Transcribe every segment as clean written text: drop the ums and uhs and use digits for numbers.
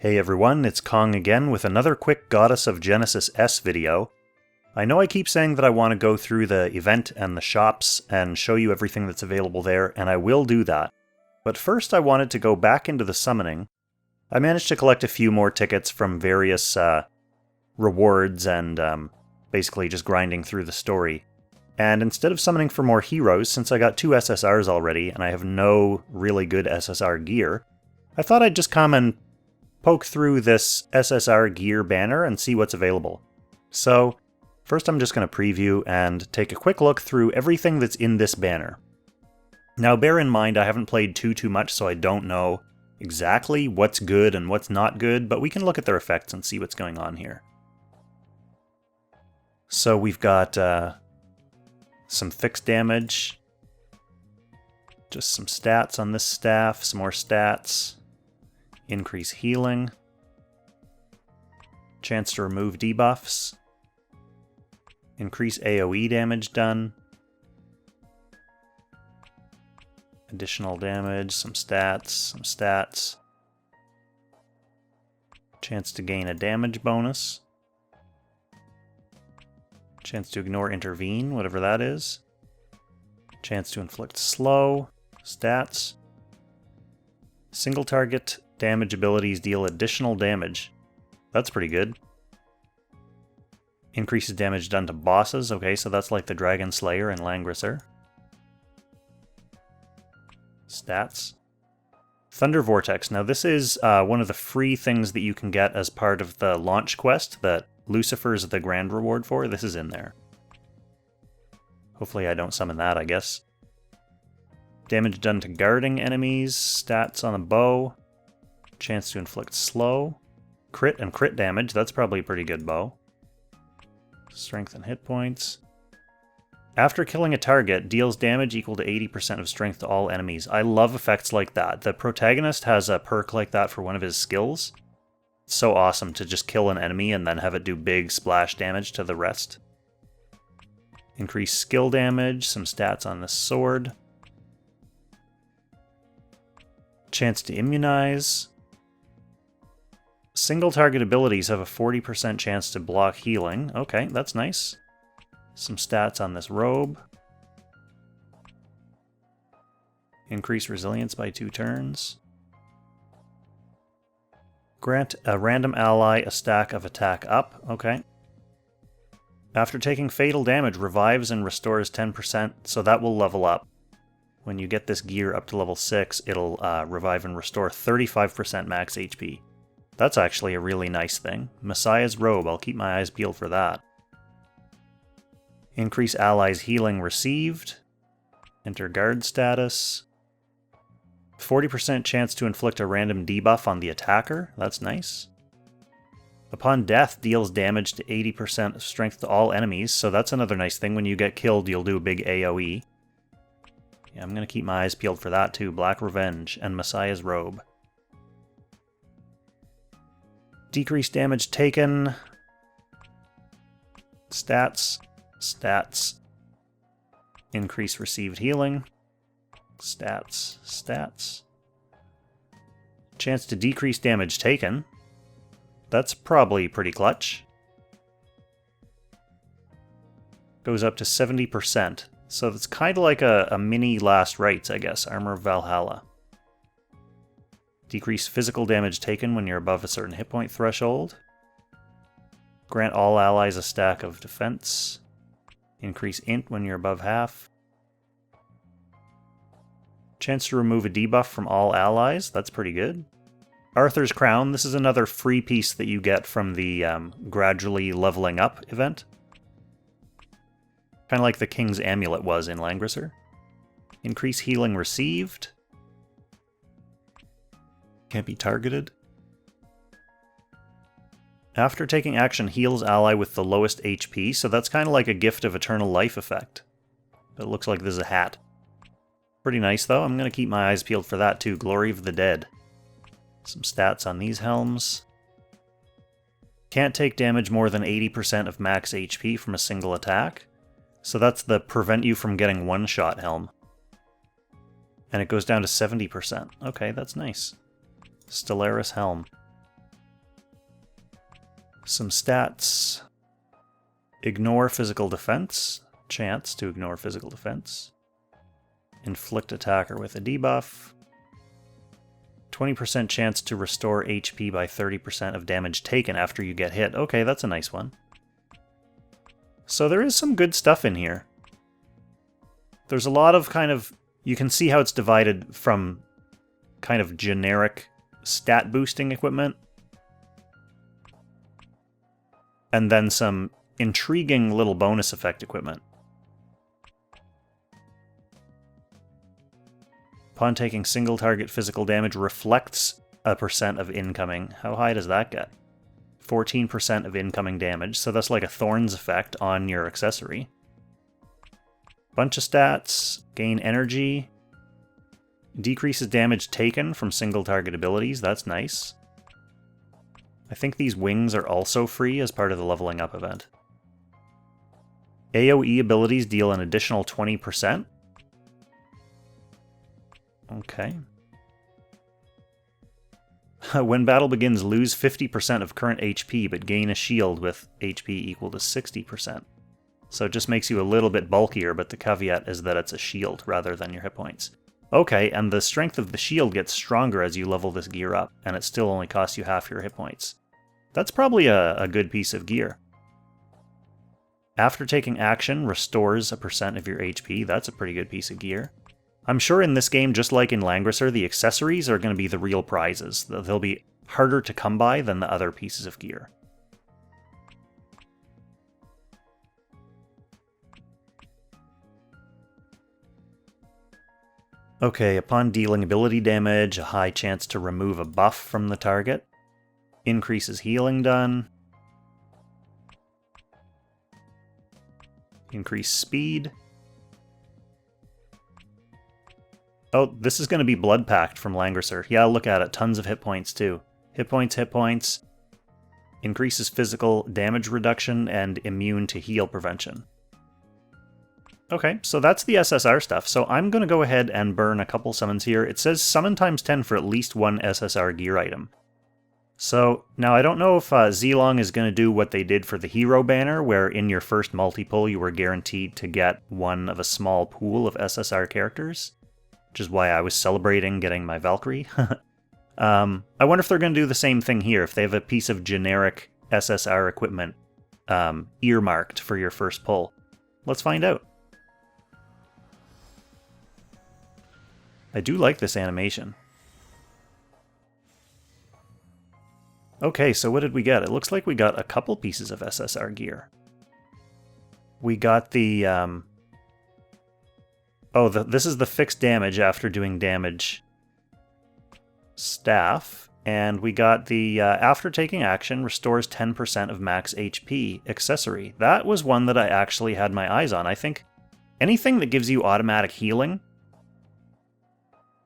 Hey everyone, it's Kong again with another quick Goddess of Genesis S video. I know I keep saying that I want to go through the event and the shops and show you everything that's available there, and I will do that. But first I wanted to go back into the summoning. I managed to collect a few more tickets from various rewards and basically just grinding through the story. And instead of summoning for more heroes, since I got 2 SSRs already and I have no really good SSR gear, I thought I'd just come and poke through this SSR Gear banner and see what's available. So, first I'm just going to preview and take a quick look through everything that's in this banner. Now bear in mind I haven't played too much, so I don't know exactly what's good and what's not good, but we can look at their effects and see what's going on here. So we've got some fixed damage, just some stats on this staff, some more stats. Increase healing, chance to remove debuffs, increase AoE damage done, additional damage, some stats, chance to gain a damage bonus, chance to ignore intervene, whatever that is, chance to inflict slow, stats, single target damage abilities deal additional damage. That's pretty good. Increases damage done to bosses. Okay, so that's like the Dragon Slayer and Langrisser. Stats. Thunder Vortex. Now this is one of the free things that you can get as part of the launch quest that Lucifer's the grand reward for. This is in there. Hopefully I don't summon that, I guess. Damage done to guarding enemies. Stats on a bow. Chance to inflict slow. Crit and crit damage. That's probably a pretty good bow. Strength and hit points. After killing a target, deals damage equal to 80% of strength to all enemies. I love effects like that. The protagonist has a perk like that for one of his skills. It's so awesome to just kill an enemy and then have it do big splash damage to the rest. Increase skill damage. Some stats on this sword. Chance to immunize. Single target abilities have a 40% chance to block healing. Okay, that's nice. Some stats on this robe. Increase resilience by 2 turns. Grant a random ally a stack of attack up. Okay. After taking fatal damage, revives and restores 10%, so that will level up. When you get this gear up to level 6, it'll revive and restore 35% max HP. That's actually a really nice thing. Messiah's Robe, I'll keep my eyes peeled for that. Increase allies' healing received. Enter guard status. 40% chance to inflict a random debuff on the attacker, that's nice. Upon death, deals damage to 80% of strength to all enemies, so that's another nice thing. When you get killed, you'll do a big AoE. Yeah, I'm going to keep my eyes peeled for that too. Black Revenge and Messiah's Robe. Decrease damage taken. Stats. Increase received healing. Stats. Chance to decrease damage taken. That's probably pretty clutch. Goes up to 70%. So it's kind of like a mini Last Rites, I guess. Armor of Valhalla. Decrease physical damage taken when you're above a certain hit point threshold. Grant all allies a stack of defense. Increase int when you're above half. Chance to remove a debuff from all allies. That's pretty good. Arthur's Crown. This is another free piece that you get from the gradually leveling up event. Kind of like the King's Amulet was in Langrisser. Increase healing received. Can't be targeted. After taking action, heals ally with the lowest HP, so that's kind of like a Gift of Eternal Life effect. But it looks like there's a hat. Pretty nice though, I'm going to keep my eyes peeled for that too. Glory of the Dead. Some stats on these helms. Can't take damage more than 80% of max HP from a single attack. So that's the prevent you from getting one-shot helm. And it goes down to 70%. Okay, that's nice. Stellaris Helm. Some stats. Ignore physical defense. Chance to ignore physical defense. Inflict attacker with a debuff. 20% chance to restore HP by 30% of damage taken after you get hit. Okay, that's a nice one. So there is some good stuff in here. There's a lot of kind of... You can see how it's divided from kind of generic stat boosting equipment. And then some intriguing little bonus effect equipment. Upon taking single target physical damage, reflects a percent of incoming. How high does that get? 14% of incoming damage, so that's like a Thorns effect on your accessory. Bunch of stats. Gain energy. Decreases damage taken from single target abilities, that's nice. I think these wings are also free as part of the leveling up event. AoE abilities deal an additional 20%. Okay. When battle begins, lose 50% of current HP, but gain a shield with HP equal to 60%. So it just makes you a little bit bulkier, but the caveat is that it's a shield rather than your hit points. Okay, and the strength of the shield gets stronger as you level this gear up, and it still only costs you half your hit points. That's probably a good piece of gear. After taking action, restores a percent of your HP. That's a pretty good piece of gear. I'm sure in this game, just like in Langrisser, the accessories are going to be the real prizes. They'll be harder to come by than the other pieces of gear. Okay, upon dealing ability damage, a high chance to remove a buff from the target. Increases healing done. Increase speed. Oh, this is going to be Blood Pact from Langrisser. Yeah, look at it. Tons of hit points, too. Hit points, hit points. Increases physical damage reduction and immune to heal prevention. Okay, so that's the SSR stuff. So I'm going to go ahead and burn a couple summons here. It says summon times 10 for at least one SSR gear item. So now I don't know if Zlong is going to do what they did for the hero banner, where in your first multi-pull you were guaranteed to get one of a small pool of SSR characters, which is why I was celebrating getting my Valkyrie. I wonder if they're going to do the same thing here, if they have a piece of generic SSR equipment earmarked for your first pull. Let's find out. I do like this animation. Okay, so what did we get? It looks like we got a couple pieces of SSR gear. We got the... this is the fixed damage after doing damage staff. And we got the after taking action, restores 10% of max HP accessory. That was one that I actually had my eyes on. I think anything that gives you automatic healing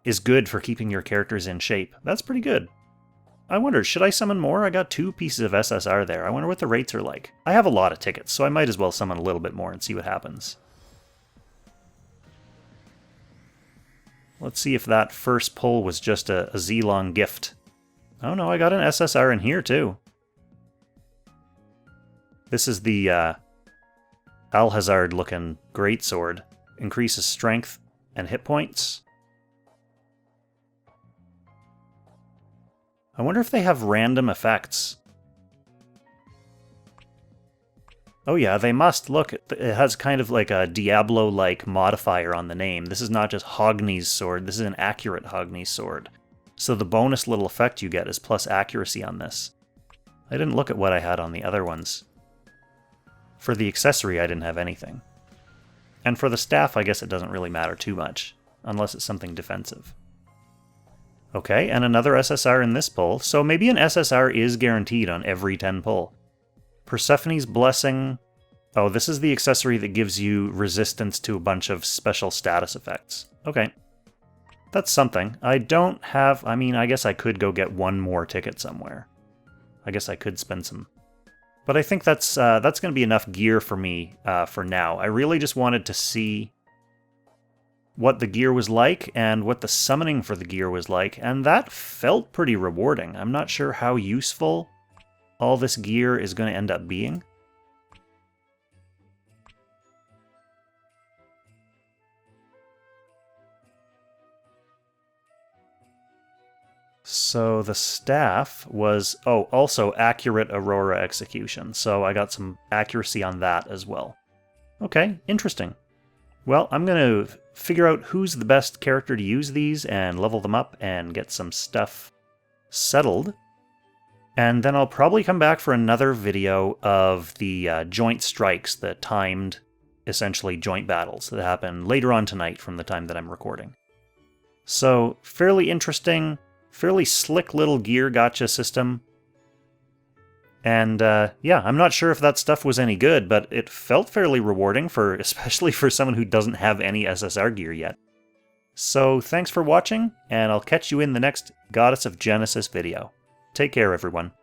is good for keeping your characters in shape. That's pretty good. I wondered, should I summon more? I got 2 pieces of SSR there. I wonder what the rates are like. I have a lot of tickets, so I might as well summon a little bit more and see what happens. Let's see if that first pull was just a Zlong gift. Oh no, I got an SSR in here too. This is the Alhazard looking greatsword. Increases strength and hit points. I wonder if they have random effects. Oh yeah, they must. Look, it has kind of like a Diablo-like modifier on the name. This is not just Hogni's sword, this is an accurate Hogni's sword. So the bonus little effect you get is plus accuracy on this. I didn't look at what I had on the other ones. For the accessory, I didn't have anything. And for the staff, I guess it doesn't really matter too much, unless it's something defensive. Okay, and another SSR in this pull, so maybe an SSR is guaranteed on every 10 pull. Persephone's Blessing. Oh, this is the accessory that gives you resistance to a bunch of special status effects. Okay. That's something. I don't have... I mean, I guess I could go get one more ticket somewhere. I guess I could spend some... But I think that's going to be enough gear for me for now. I really just wanted to see what the gear was like and what the summoning for the gear was like, and that felt pretty rewarding. I'm not sure how useful all this gear is going to end up being. So the staff was, oh, also accurate Aurora execution, so I got some accuracy on that as well. Okay, interesting. Well, I'm going to figure out who's the best character to use these and level them up and get some stuff settled. And then I'll probably come back for another video of the joint strikes, the timed, essentially joint battles that happen later on tonight from the time that I'm recording. So, fairly interesting. Fairly slick little gear gacha system. And yeah, I'm not sure if that stuff was any good, but it felt fairly rewarding, especially for someone who doesn't have any SSR gear yet. So thanks for watching, and I'll catch you in the next Goddess of Genesis video. Take care, everyone.